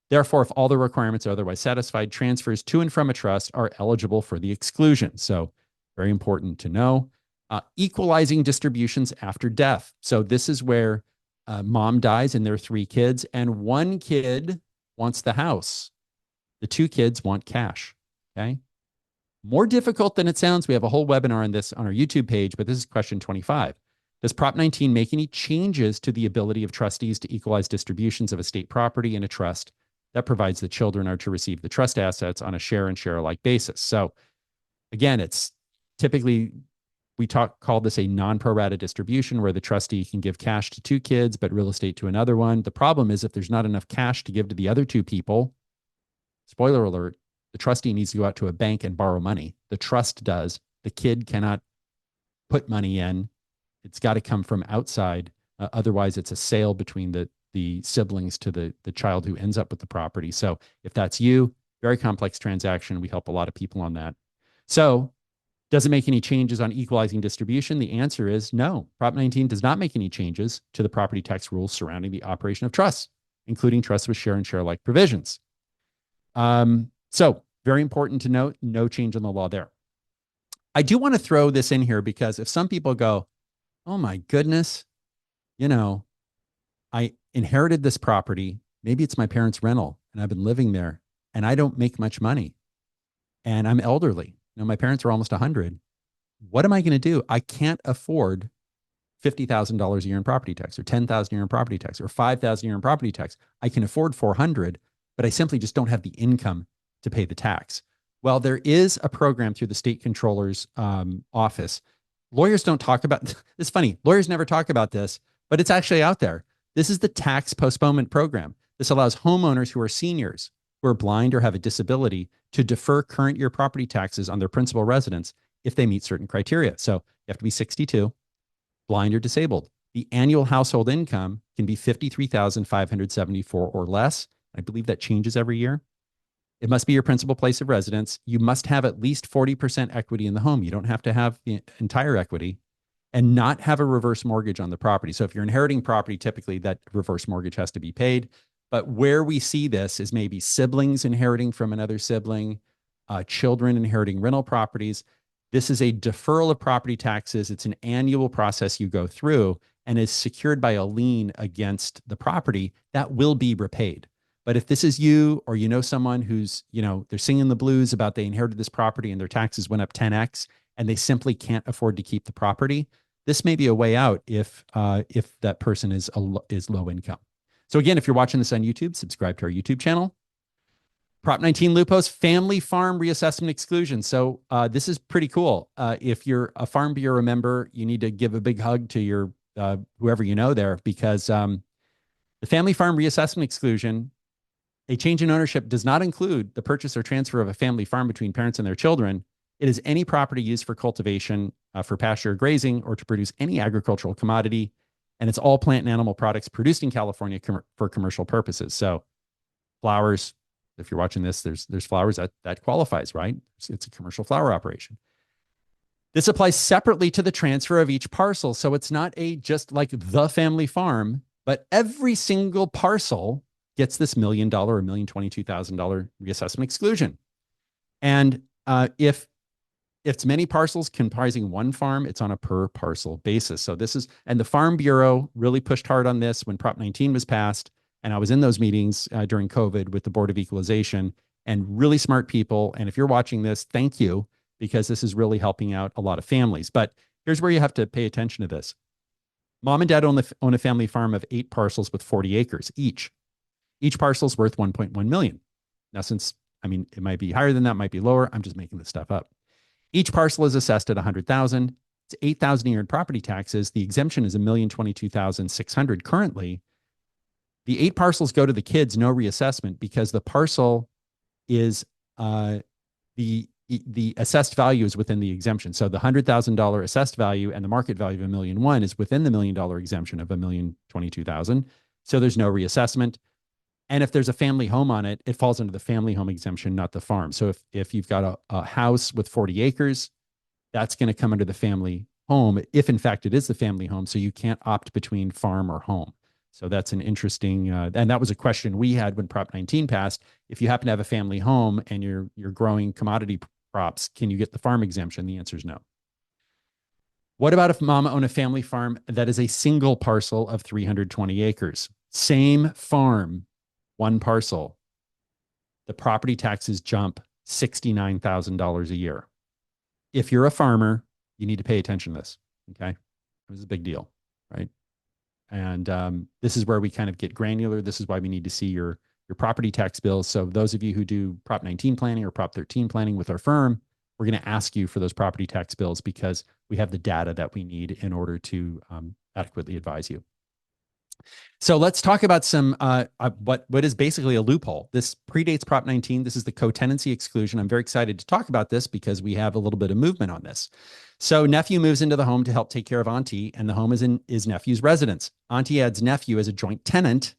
Therefore, if all the requirements are otherwise satisfied, transfers to and from a trust are eligible for the exclusion. So very important to know. Equalizing distributions after death. So this is where mom dies and there are 3 kids, and one kid wants the house. The 2 kids want cash, okay? More difficult than it sounds. We have a whole webinar on this on our YouTube page, but this is question 25. Does Prop 19 make any changes to the ability of trustees to equalize distributions of estate property in a trust that provides the children are to receive the trust assets on a share and share alike basis? So again, it's typically, we call this a non-pro rata distribution where the trustee can give cash to 2 kids, but real estate to another one. The problem is if there's not enough cash to give to the other 2 people, spoiler alert, the trustee needs to go out to a bank and borrow money. The trust does. The kid cannot put money in. It's got to come from outside. Otherwise, it's a sale between the siblings to the child who ends up with the property. So if that's you, very complex transaction. We help a lot of people on that. So does it make any changes on equalizing distribution? The answer is no. Prop 19 does not make any changes to the property tax rules surrounding the operation of trusts, including trusts with share and share alike provisions. So very important to note, no change in the law there. I do want to throw this in here because if some people go, oh my goodness, I inherited this property. Maybe it's my parents' rental and I've been living there and I don't make much money and I'm elderly. My parents are almost 100. What am I going to do? I can't afford $50,000 a year in property tax or $10,000 a year in property tax or $5,000 a year in property tax. I can afford 400, but I simply just don't have the income to pay the tax. Well, there is a program through the state controller's office. Lawyers don't talk about, it's funny, lawyers never talk about this, but it's actually out there. This is the tax postponement program. This allows homeowners who are seniors, who are blind or have a disability to defer current year property taxes on their principal residence if they meet certain criteria. So you have to be 62, blind or disabled. The annual household income can be $53,574 or less. I believe that changes every year. It must be your principal place of residence. You must have at least 40% equity in the home. You don't have to have the entire equity and not have a reverse mortgage on the property. So if you're inheriting property, typically that reverse mortgage has to be paid. But where we see this is maybe siblings inheriting from another sibling, children inheriting rental properties. This is a deferral of property taxes. It's an annual process you go through and is secured by a lien against the property that will be repaid. But if this is you or someone who's, they're singing the blues about they inherited this property and their taxes went up 10x and they simply can't afford to keep the property, this may be a way out if that person is low income. So again, if you're watching this on YouTube, subscribe to our YouTube channel. Prop 19 Loopholes, Family Farm Reassessment Exclusion. So this is pretty cool. If you're a Farm Bureau member, you need to give a big hug to your whoever there because the Family Farm Reassessment Exclusion A change in ownership does not include the purchase or transfer of a family farm between parents and their children. It is any property used for cultivation, for pasture or grazing, or to produce any agricultural commodity. And it's all plant and animal products produced in California for commercial purposes. So flowers, if you're watching this, there's flowers that qualifies, right? It's a commercial flower operation. This applies separately to the transfer of each parcel. So it's not just like the family farm, but every single parcel gets this $1 million or $1,022,000 reassessment exclusion. And if it's many parcels comprising one farm, it's on a per parcel basis. So and the Farm Bureau really pushed hard on this when Prop 19 was passed. And I was in those meetings during COVID with the Board of Equalization, and really smart people. And if you're watching this, thank you, because this is really helping out a lot of families. But here's where you have to pay attention to this. Mom and dad own a family farm of 8 parcels with 40 acres each. Each parcel is worth 1.1 million. Now, it might be higher than that, might be lower. I'm just making this stuff up. Each parcel is assessed at 100,000. It's 8,000 a year in property taxes. The exemption is 1,022,600 currently. The 8 parcels go to the kids, no reassessment, because the parcel is the assessed value is within the exemption. So the $100,000 assessed value and the market value of $1.1 million is within the $1 million exemption of $1,022,000. So there's no reassessment. And if there's a family home on it, it falls under the family home exemption, not the farm. So if you've got a house with 40 acres, that's going to come under the family home, if in fact it is the family home. So you can't opt between farm or home. So that's an interesting, and that was a question we had when Prop 19 passed. If you happen to have a family home and you're growing commodity crops, can you get the farm exemption? The answer is no. What about if mom owned a family farm that is a single parcel of 320 acres? Same farm, one parcel. The property taxes jump $69,000 a year. If you're a farmer, you need to pay attention to this. Okay. This is a big deal, right? And this is where we kind of get granular. This is why we need to see your property tax bills. So those of you who do Prop 19 planning or Prop 13 planning with our firm, we're going to ask you for those property tax bills because we have the data that we need in order to adequately advise you. So let's talk about some what is basically a loophole. This predates Prop 19. This is the co-tenancy exclusion. I'm very excited to talk about this because we have a little bit of movement on this. So nephew moves into the home to help take care of auntie, and the home is nephew's residence. Auntie adds nephew as a joint tenant.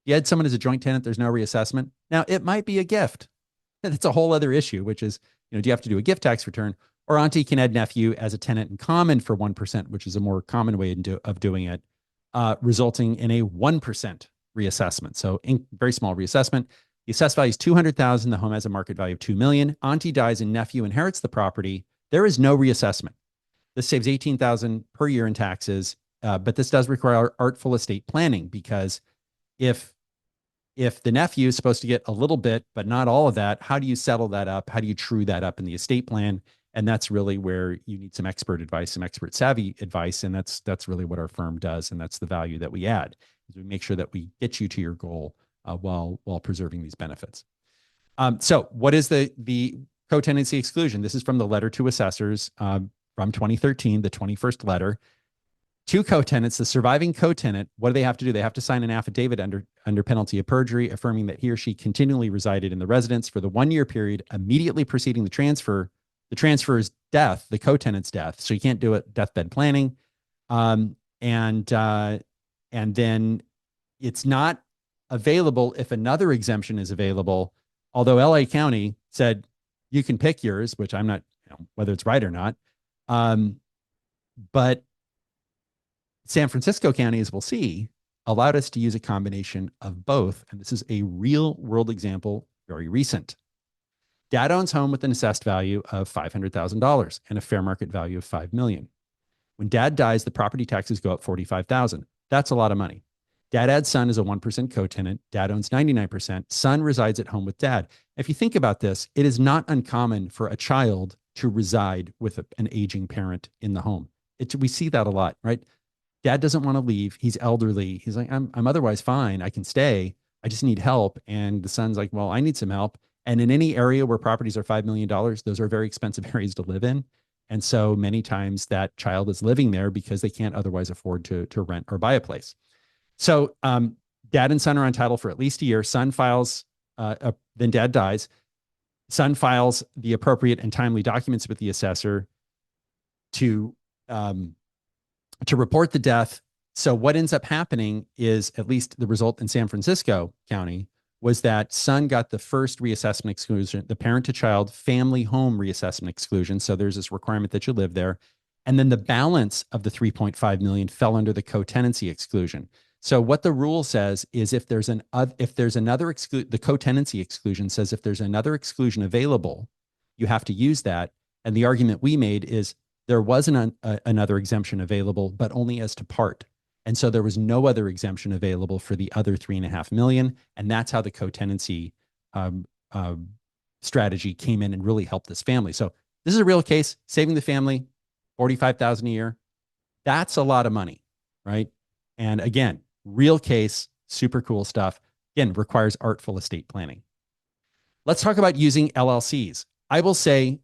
You add someone as a joint tenant, there's no reassessment. Now, it might be a gift. That's a whole other issue, which is, do you have to do a gift tax return? Or auntie can add nephew as a tenant in common for 1%, which is a more common way of doing it, resulting in a 1% reassessment. So very small reassessment. The assessed value is $200,000. The home has a market value of $2 million. Auntie dies and nephew inherits the property. There is no reassessment. This saves $18,000 per year in taxes, but this does require artful estate planning, because if the nephew is supposed to get a little bit, but not all of that, how do you settle that up? How do you true that up in the estate plan? And that's really where you need some expert advice, some expert savvy advice. And that's really what our firm does. And that's the value that we add, is we make sure that we get you to your goal while preserving these benefits. So what is the co-tenancy exclusion? This is from the letter to assessors from 2013, the 21st letter. 2 co-tenants, the surviving co-tenant, what do they have to do? They have to sign an affidavit under penalty of perjury, affirming that he or she continually resided in the residence for the 1-year period immediately preceding the transfer. The transfer's death, the co-tenant's death. So you can't do it deathbed planning. And then it's not available if another exemption is available. Although LA County said you can pick yours, which I'm not, whether it's right or not. But San Francisco County, as we'll see, allowed us to use a combination of both. And this is a real world example, very recent. Dad owns home with an assessed value of $500,000 and a fair market value of $5 million. When dad dies, the property taxes go up $45,000. That's a lot of money. Dad adds son as a 1% co-tenant. Dad owns 99%. Son resides at home with dad. If you think about this, it is not uncommon for a child to reside with an aging parent in the home. We see that a lot, right? Dad doesn't want to leave. He's elderly. He's like, I'm otherwise fine. I can stay. I just need help. And the son's like, well, I need some help. And in any area where properties are $5 million, those are very expensive areas to live in. And so many times that child is living there because they can't otherwise afford to rent or buy a place. So dad and son are on title for at least a year. Son files then dad dies. Son files the appropriate and timely documents with the assessor to report the death. So what ends up happening is, at least the result in San Francisco County, was that son got the first reassessment exclusion, the parent to child family home reassessment exclusion. So there's this requirement that you live there. And then the balance of the 3.5 million fell under the co-tenancy exclusion. So what the rule says is, if there's another the co-tenancy exclusion says if there's another exclusion available, you have to use that. And the argument we made is there wasn't another exemption available, but only as to part. And so there was no other exemption available for the other 3.5 million. And that's how the co-tenancy strategy came in and really helped this family. So this is a real case, saving the family $45,000 a year. That's a lot of money, right? And again, real case, super cool stuff. Again, requires artful estate planning. Let's talk about using LLCs. I will say,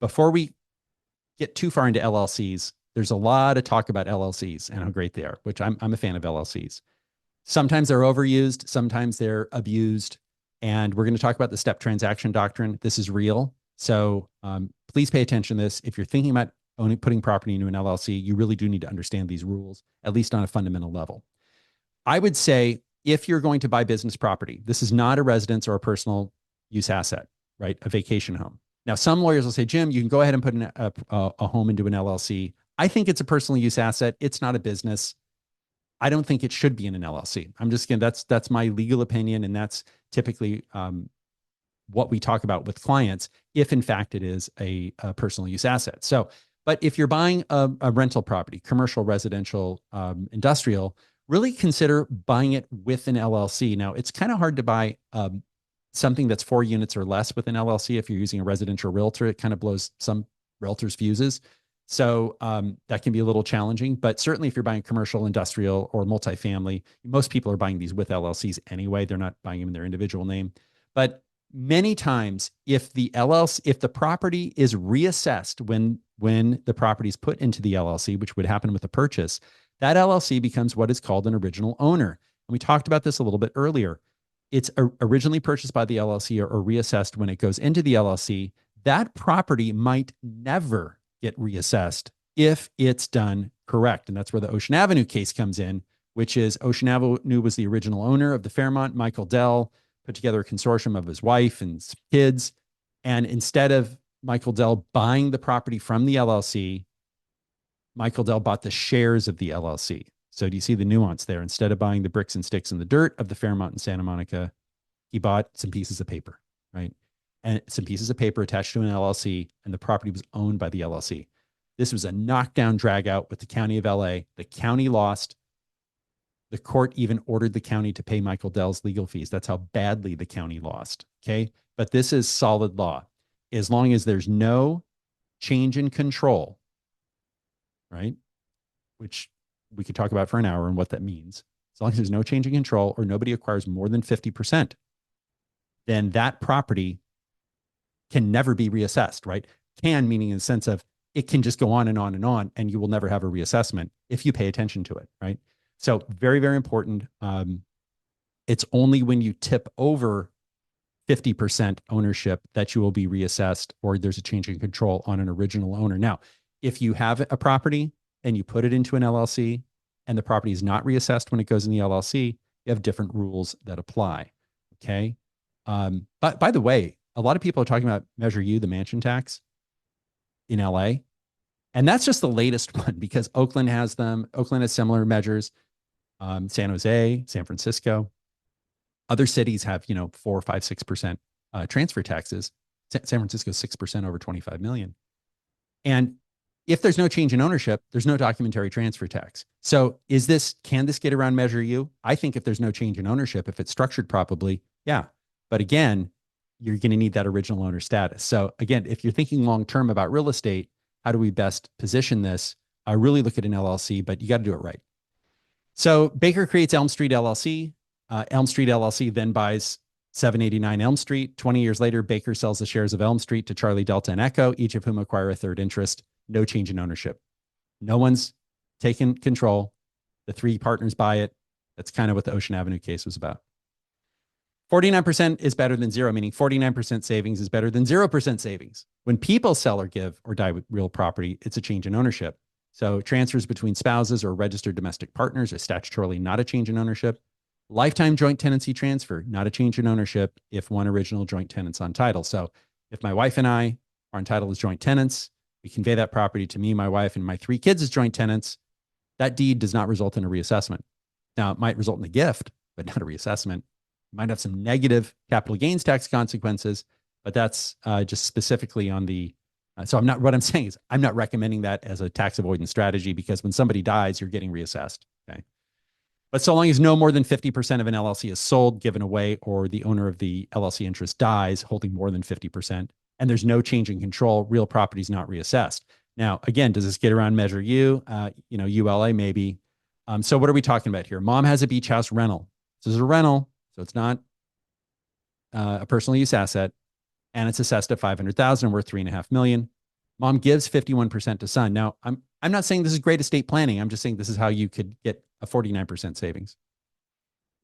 before we get too far into LLCs, there's a lot of talk about LLCs and how great they are, which I'm a fan of LLCs. Sometimes they're overused, sometimes they're abused. And we're going to talk about the step transaction doctrine. This is real. So please pay attention to this. If you're thinking about putting property into an LLC, you really do need to understand these rules, at least on a fundamental level. I would say, if you're going to buy business property, this is not a residence or a personal use asset, right? A vacation home. Now, some lawyers will say, Jim, you can go ahead and put a home into an LLC. I think it's a personal use asset. It's not a business. I don't think it should be in an LLC. I'm just kidding. That's my legal opinion. And that's typically what we talk about with clients, if in fact it is a personal use asset. So, but if you're buying a rental property, commercial, residential, industrial, really consider buying it with an LLC. Now, it's kind of hard to buy something that's 4 units or less with an LLC. If you're using a residential realtor, it kind of blows some realtors' fuses. So that can be a little challenging, but certainly if you're buying commercial, industrial, or multifamily, most people are buying these with LLCs anyway. They're not buying them in their individual name. But many times, if the property is reassessed when the property is put into the LLC, which would happen with a purchase, that LLC becomes what is called an original owner. And we talked about this a little bit earlier. It's originally purchased by the LLC or reassessed when it goes into the LLC. That property might never get reassessed if it's done correct. And that's where the Ocean Avenue case comes in, which is Ocean Avenue was the original owner of the Fairmont. Michael Dell put together a consortium of his wife and kids. And instead of Michael Dell buying the property from the LLC, Michael Dell bought the shares of the LLC. So do you see the nuance there? Instead of buying the bricks and sticks and the dirt of the Fairmont in Santa Monica, he bought some pieces of paper, right? And some pieces of paper attached to an LLC, and the property was owned by the LLC. This was a knockdown drag out with the county of LA. The county lost. The court even ordered the county to pay Michael Dell's legal fees. That's how badly the county lost. Okay. But this is solid law. As long as there's no change in control, right? Which we could talk about for an hour and what that means. As long as there's no change in control or nobody acquires more than 50%, then that property can never be reassessed, right? Can, meaning in the sense of it can just go on and on and on, and you will never have a reassessment if you pay attention to it, right? So very, very important. It's only when you tip over 50% ownership that you will be reassessed or there's a change in control on an original owner. Now, if you have a property and you put it into an LLC and the property is not reassessed when it goes in the LLC, you have different rules that apply, okay? But by the way, a lot of people are talking about Measure U, the mansion tax in LA. And that's just the latest one because Oakland has them. Oakland has similar measures. San Jose, San Francisco. Other cities have, 4, 5, 6% transfer taxes. San Francisco, 6% over 25 million. And if there's no change in ownership, there's no documentary transfer tax. So can this get around Measure U? I think if there's no change in ownership, if it's structured properly, yeah. But again, you're going to need that original owner status. So again, if you're thinking long-term about real estate, how do we best position this? I really look at an LLC, but you got to do it right. So Baker creates Elm Street LLC. Elm Street LLC then buys 789 Elm Street. 20 years later, Baker sells the shares of Elm Street to Charlie, Delta, and Echo, each of whom acquire a third interest. No change in ownership. No one's taken control. The three partners buy it. That's kind of what the Ocean Avenue case was about. 49% is better than zero, meaning 49% savings is better than 0% savings. When people sell or give or die with real property, it's a change in ownership. So transfers between spouses or registered domestic partners are statutorily not a change in ownership. Lifetime joint tenancy transfer, not a change in ownership if one original joint tenant's on title. So if my wife and I are on title as joint tenants, we convey that property to me, my wife, and my 3 kids as joint tenants. That deed does not result in a reassessment. Now, it might result in a gift, but not a reassessment. It might have some negative capital gains tax consequences, but that's just specifically on the. So what I'm saying is I'm not recommending that as a tax avoidance strategy, because when somebody dies, you're getting reassessed. Okay. But so long as no more than 50% of an LLC is sold, given away, or the owner of the LLC interest dies holding more than 50%, and there's no change in control, real property is not reassessed. Now, again, does this get around Measure U? ULA maybe. So what are we talking about here? Mom has a beach house rental. This is a rental, so it's not a personal use asset, and it's assessed at $500,000, worth $3.5 million. Mom gives 51% to son. Now, I'm not saying this is great estate planning. I'm just saying this is how you could get a 49% savings.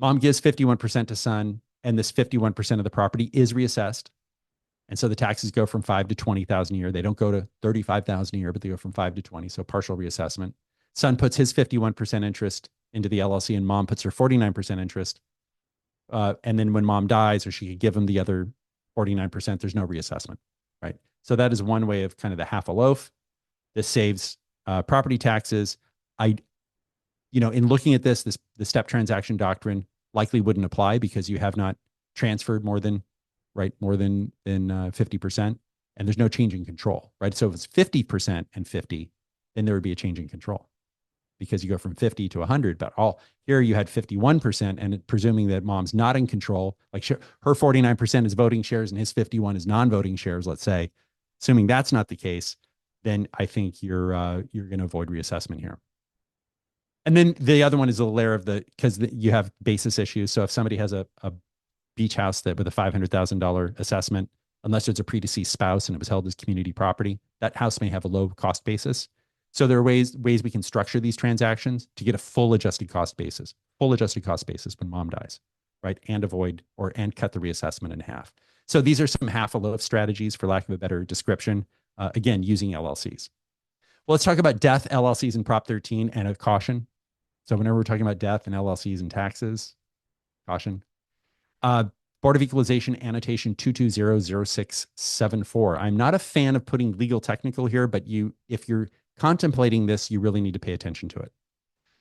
Mom gives 51% to son, and this 51% of the property is reassessed. And so the taxes go from $5,000 to $20,000 a year. They don't go to $35,000 a year, but they go from $5,000 to $20,000. So partial reassessment. Son puts his 51% interest into the LLC, and mom puts her 49% interest. And then when mom dies, or she could give him the other 49%, there's no reassessment, right? So that is one way of kind of the half a loaf. This saves property taxes. In looking at the step transaction doctrine likely wouldn't apply because you have not transferred more than 50%, and there's no change in control, right? So if it's 50% and 50, then there would be a change in control because you go from 50 to 100. But here you had 51%, and presuming that mom's not in control, like her 49% is voting shares and his 51 is non-voting shares, let's say, assuming that's not the case, then I think you're going to avoid reassessment here. And then the other one is a layer of because you have basis issues. So if somebody has a beach house with a $500,000 assessment, unless it's a predeceased spouse and it was held as community property, that house may have a low cost basis. So there are ways we can structure these transactions to get a full adjusted cost basis when mom dies, right? And cut the reassessment in half. So these are some half a loaf strategies, for lack of a better description, again, using LLCs. Well, let's talk about death, LLCs, and Prop 13, and a caution. So whenever we're talking about death and LLCs and taxes, caution. Board of Equalization annotation 2200674. I'm not a fan of putting legal technical here, but if you're contemplating this, you really need to pay attention to it.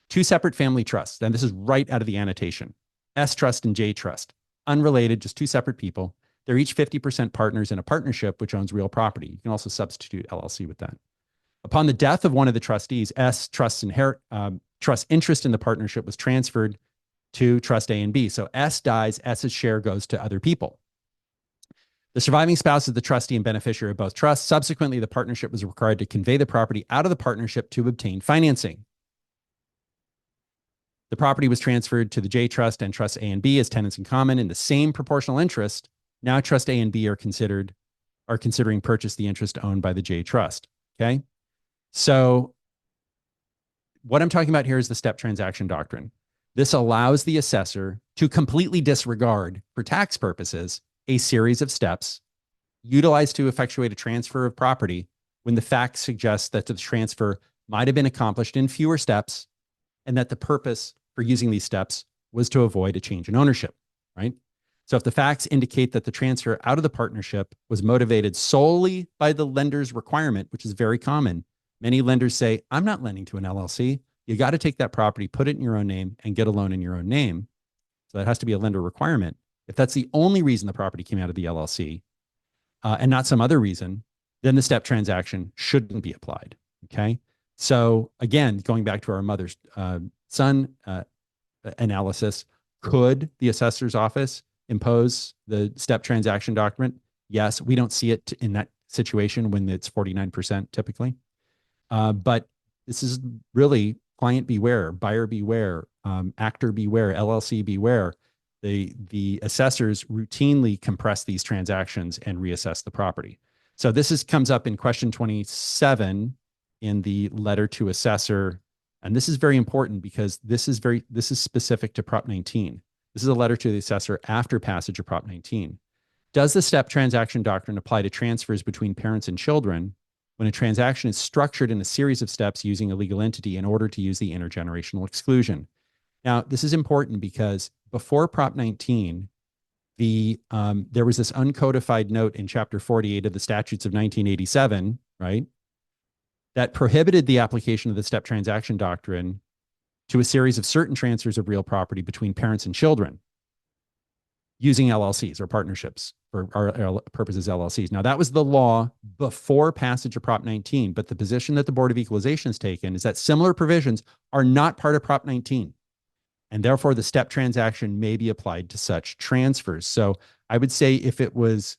2 separate family trusts, and this is right out of the annotation. S trust and J trust, unrelated, just 2 separate people. They're each 50% partners in a partnership which owns real property. You can also substitute LLC with that. Upon the death of one of the trustees, S trust interest in the partnership was transferred to trust A and B. So S dies, S's share goes to other people. The surviving spouse is the trustee and beneficiary of both trusts. Subsequently, the partnership was required to convey the property out of the partnership to obtain financing. The property was transferred to the J trust and trust A and B as tenants in common in the same proportional interest. Now trust A and B are considering purchase the interest owned by the J trust. Okay. So what I'm talking about here is the step transaction doctrine. This allows the assessor to completely disregard, for tax purposes, a series of steps utilized to effectuate a transfer of property when the facts suggest that the transfer might have been accomplished in fewer steps and that the purpose for using these steps was to avoid a change in ownership, right? So if the facts indicate that the transfer out of the partnership was motivated solely by the lender's requirement, which is very common, many lenders say, I'm not lending to an LLC. You got to take that property, put it in your own name, and get a loan in your own name. So that has to be a lender requirement. If that's the only reason the property came out of the LLC and not some other reason, then the step transaction shouldn't be applied. Okay. So again, going back to our mother's son analysis, could the assessor's office impose the step transaction document? Yes, we don't see it in that situation when it's 49% typically. But this is really client beware, buyer beware, actor beware, LLC beware. The assessors routinely compress these transactions and reassess the property. So this comes up in question 27 in the letter to assessor. And this is very important because this is specific to Prop 19. This is a letter to the assessor after passage of Prop 19. Does the step transaction doctrine apply to transfers between parents and children when a transaction is structured in a series of steps using a legal entity in order to use the intergenerational exclusion? Now, this is important because before Prop 19, there was this uncodified note in Chapter 48 of the Statutes of 1987, right, that prohibited the application of the step transaction doctrine to a series of certain transfers of real property between parents and children using LLCs or partnerships, for our purposes, LLCs. Now, that was the law before passage of Prop 19, but the position that the Board of Equalization has taken is that similar provisions are not part of Prop 19, and therefore the step transaction may be applied to such transfers. So I would say if it was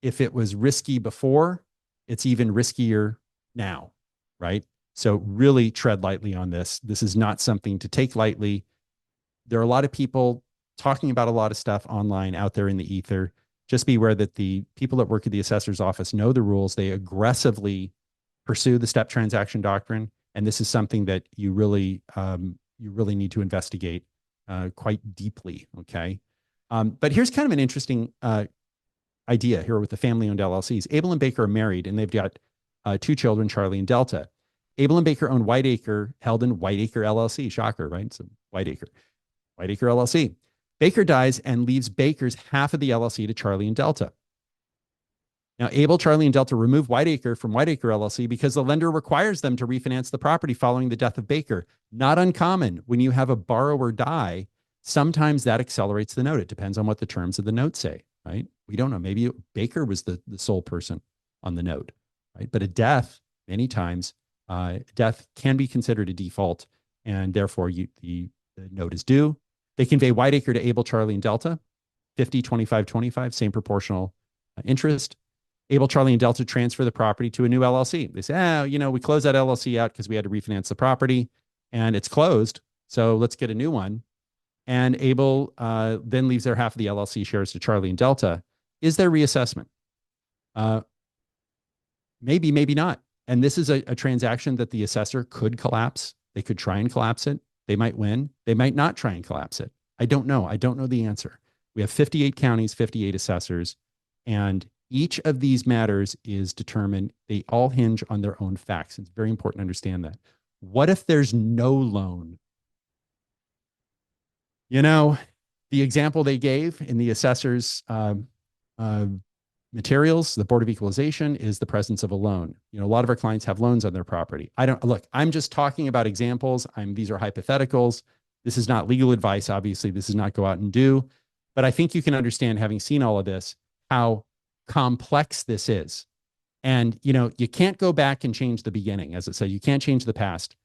risky before, it's even riskier now, right? So really tread lightly on this. This is not something to take lightly. There are a lot of people talking about a lot of stuff online out there in the ether. Just be aware that the people that work at the assessor's office know the rules. They aggressively pursue the step transaction doctrine. And this is something that you really need to investigate quite deeply, okay? But here's kind of an interesting idea here with the family-owned LLCs. Abel and Baker are married, and they've got 2 children, Charlie and Delta. Abel and Baker own Whiteacre, held in Whiteacre LLC. Shocker, right? So Whiteacre LLC. Baker dies and leaves Baker's half of the LLC to Charlie and Delta. Now, Abel, Charlie, and Delta remove Whiteacre from Whiteacre LLC because the lender requires them to refinance the property following the death of Baker. Not uncommon when you have a borrower die. Sometimes that accelerates the note. It depends on what the terms of the note say, right? We don't know. Maybe Baker was the sole person on the note, right? But a death, many times, death can be considered a default, and therefore the note is due. They convey Whiteacre to Abel, Charlie, and Delta, 50, 25, 25, same proportional interest. Abel, Charlie, and Delta transfer the property to a new LLC. They say, we closed that LLC out because we had to refinance the property, and it's closed, so let's get a new one. And Abel then leaves their half of the LLC shares to Charlie and Delta. Is there reassessment? Maybe, maybe not. And this is a transaction that the assessor could collapse. They could try and collapse it. They might win. They might not try and collapse it. I don't know. I don't know the answer. We have 58 counties, 58 assessors, and each of these matters is determined. They all hinge on their own facts. It's very important to understand that. What if there's no loan? The example they gave in the assessor's materials, the Board of Equalization, is the presence of a loan. A lot of our clients have loans on their property. I'm just talking about examples. These are hypotheticals. This is not legal advice. Obviously, this is not go out and do, but I think you can understand, having seen all of this, how complex this is. And, you can't go back and change the beginning. As I said, you can't change the past,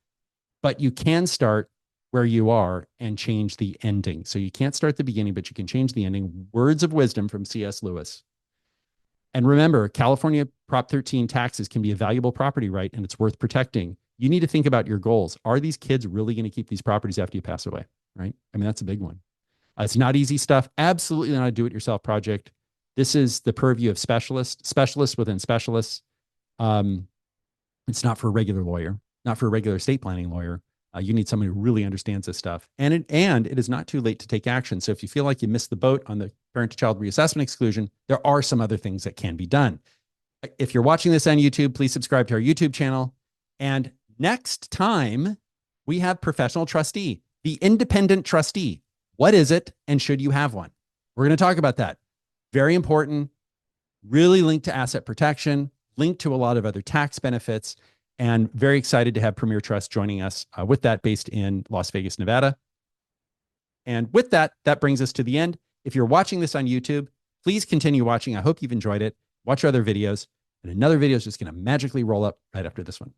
but you can start where you are and change the ending. So you can't start the beginning, but you can change the ending. Words of wisdom from C.S. Lewis. And remember, California Prop 13 taxes can be a valuable property right, and it's worth protecting. You need to think about your goals. Are these kids really going to keep these properties after you pass away, right? That's a big one. It's not easy stuff. Absolutely not a do-it-yourself project. This is the purview of specialists within specialists. It's not for a regular lawyer, not for a regular estate planning lawyer. You need someone who really understands this stuff. And it is not too late to take action. So if you feel like you missed the boat on the parent-to-child reassessment exclusion, there are some other things that can be done. If you're watching this on YouTube, please subscribe to our YouTube channel. And next time, we have professional trustee, the independent trustee. What is it, and should you have one? We're going to talk about that. Very important, really linked to asset protection, linked to a lot of other tax benefits, and very excited to have Premier Trust joining us with that, based in Las Vegas, Nevada. And with that, that brings us to the end. If you're watching this on YouTube, please continue watching. I hope you've enjoyed it. Watch our other videos, and another video is just going to magically roll up right after this one.